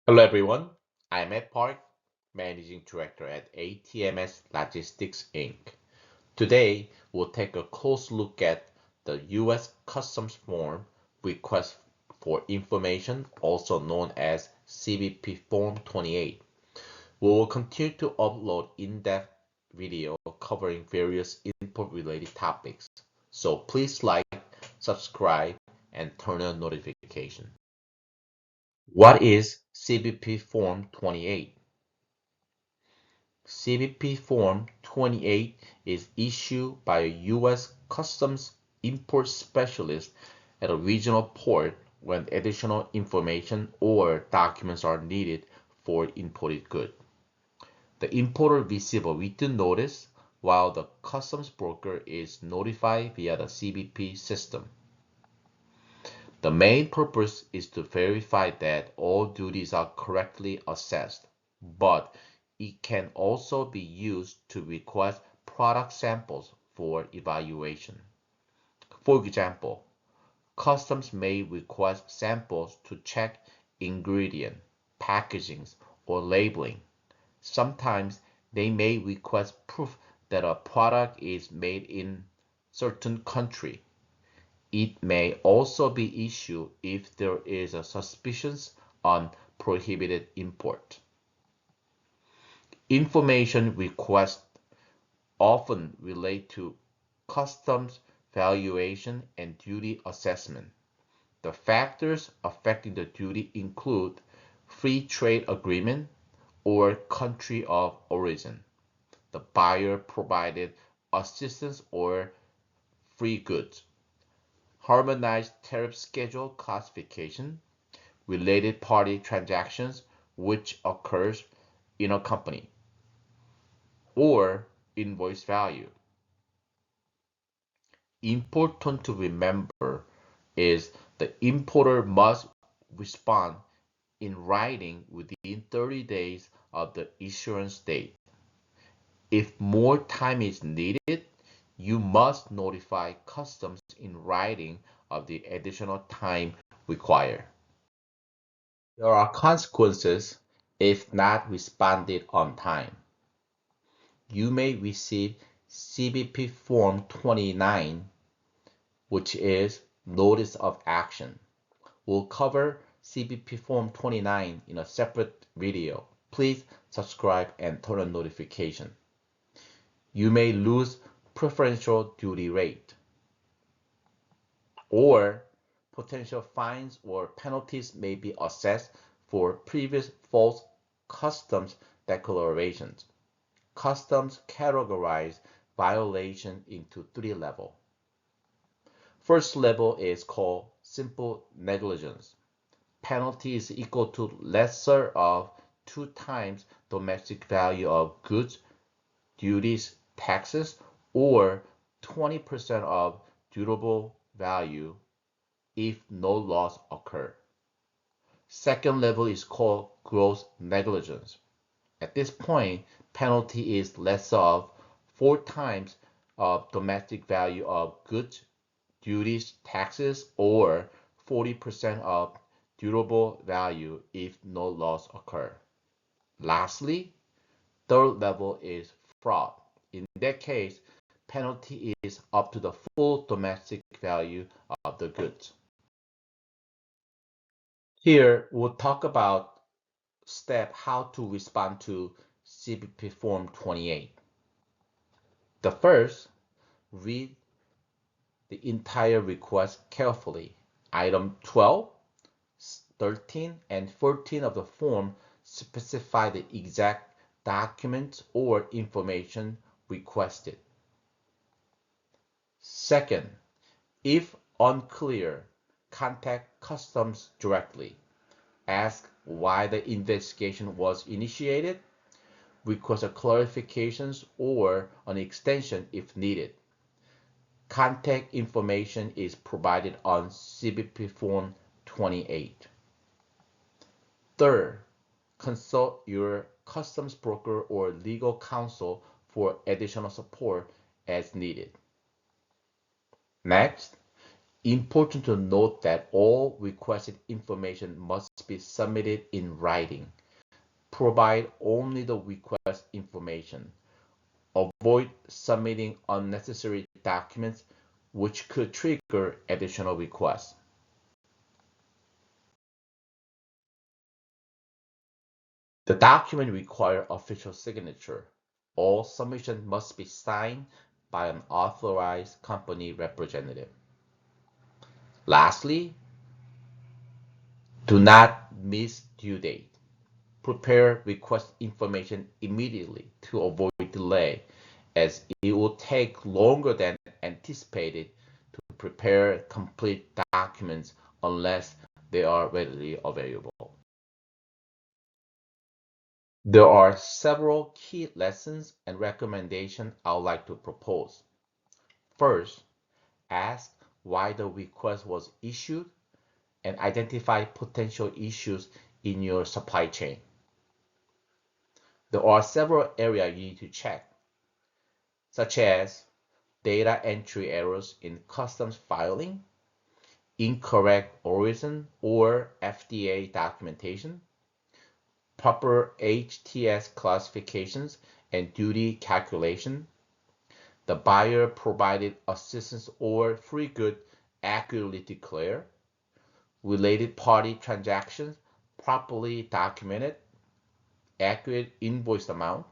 Hello everyone, I'm Ed Park, Managing Director at ATMS Logistics Inc. Today, we'll take a close look at the U.S. Customs Form Request for Information, also known as CBP Form 28. We will continue to upload in-depth video covering various import-related topics. So please like, subscribe, and turn on notification. What is CBP Form 28? CBP Form 28 is issued by a U.S. Customs import specialist at a regional port when additional information or documents are needed for imported goods. The importer receives a written notice while the customs broker is notified via the CBP system. The main purpose is to verify that all duties are correctly assessed, but it can also be used to request product samples for evaluation. For example, customs may request samples to check ingredient, packaging, or labeling. Sometimes they may request proof that a product is made in certain country. It may also be issued if there is a suspicion on prohibited import. Information requests often relate to customs valuation and duty assessment. The factors affecting the duty include free trade agreement or country of origin. The buyer provided assistance or free goods. Harmonized tariff schedule classification, related party transactions which occurs in a company, or invoice value. Important to remember is the importer must respond in writing within 30 days of the issuance date. If more time is needed, you must notify customs in writing of the additional time required. There are consequences if not responded on time. You may receive CBP Form 29, which is Notice of Action. We'll cover CBP Form 29 in a separate video. Please subscribe and turn on notification. You may lose preferential duty rate, or potential fines or penalties may be assessed for previous false customs declarations. Customs categorize violation into three levels. First level is called simple negligence. Penalty is equal to lesser of 2 times domestic value of goods, duties, taxes, or 20% of durable value if no loss occur. Second level is called gross negligence. At this point, penalty is less of 4 times of domestic value of goods, duties, taxes, or 40% of durable value if no loss occur. Lastly, third level is fraud. In that case, penalty is up to the full domestic value of the goods. Here, we'll talk about how to respond to CBP Form 28. The first, read the entire request carefully. Item 12, 13, and 14 of the form specify the exact documents or information requested. Second, if unclear, contact Customs directly. Ask why the investigation was initiated, request a clarifications or an extension if needed. Contact information is provided on CBP Form 28. Third, consult your customs broker or legal counsel for additional support as needed. Next, Important to note that all requested information must be submitted in writing. Provide only the request information. Avoid submitting unnecessary documents which could trigger additional requests. The document requires official signature. All submissions must be signed by an authorized company representative. Lastly, do not miss due date. Prepare request information immediately to avoid delay, as it will take longer than anticipated to prepare complete documents unless they are readily available. There are several key lessons and recommendations I would like to propose. First, ask why the request was issued and identify potential issues in your supply chain. There are several areas you need to check, such as data entry errors in customs filing, incorrect origin or FDA documentation, proper HTS classifications and duty calculation, the buyer provided assistance or free good accurately declared, related party transactions properly documented, accurate invoice amount,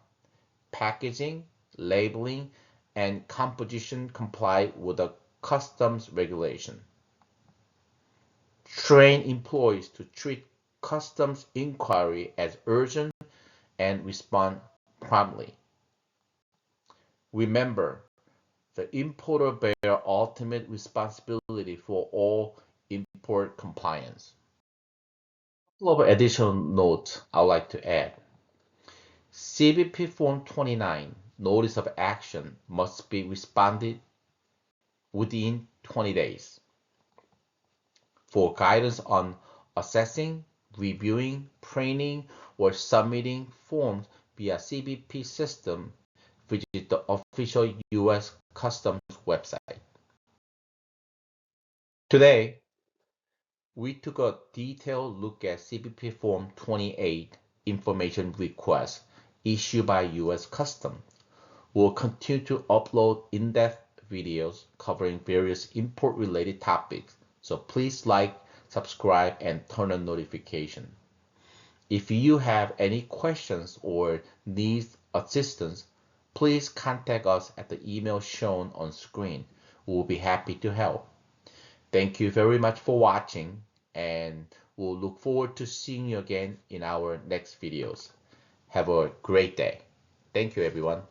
packaging, labeling, and composition comply with the customs regulation. Train employees to treat customs inquiry as urgent and respond promptly. Remember, the importer bears ultimate responsibility for all import compliance. A couple of additional notes I'd like to add. CBP Form 29, Notice of Action, must be responded within 20 days. For guidance on assessing, reviewing, printing, or submitting forms via CBP system, visit the official U.S. Customs website. Today, we took a detailed look at CBP Form 28 information request issued by U.S. Customs. We'll continue to upload in-depth videos covering various import-related topics, so please like, subscribe, and turn on notification. If you have any questions or need assistance, please contact us at the email shown on screen. We'll be happy to help. Thank you very much for watching, and we'll look forward to seeing you again in our next videos. Have a great day. Thank you, everyone.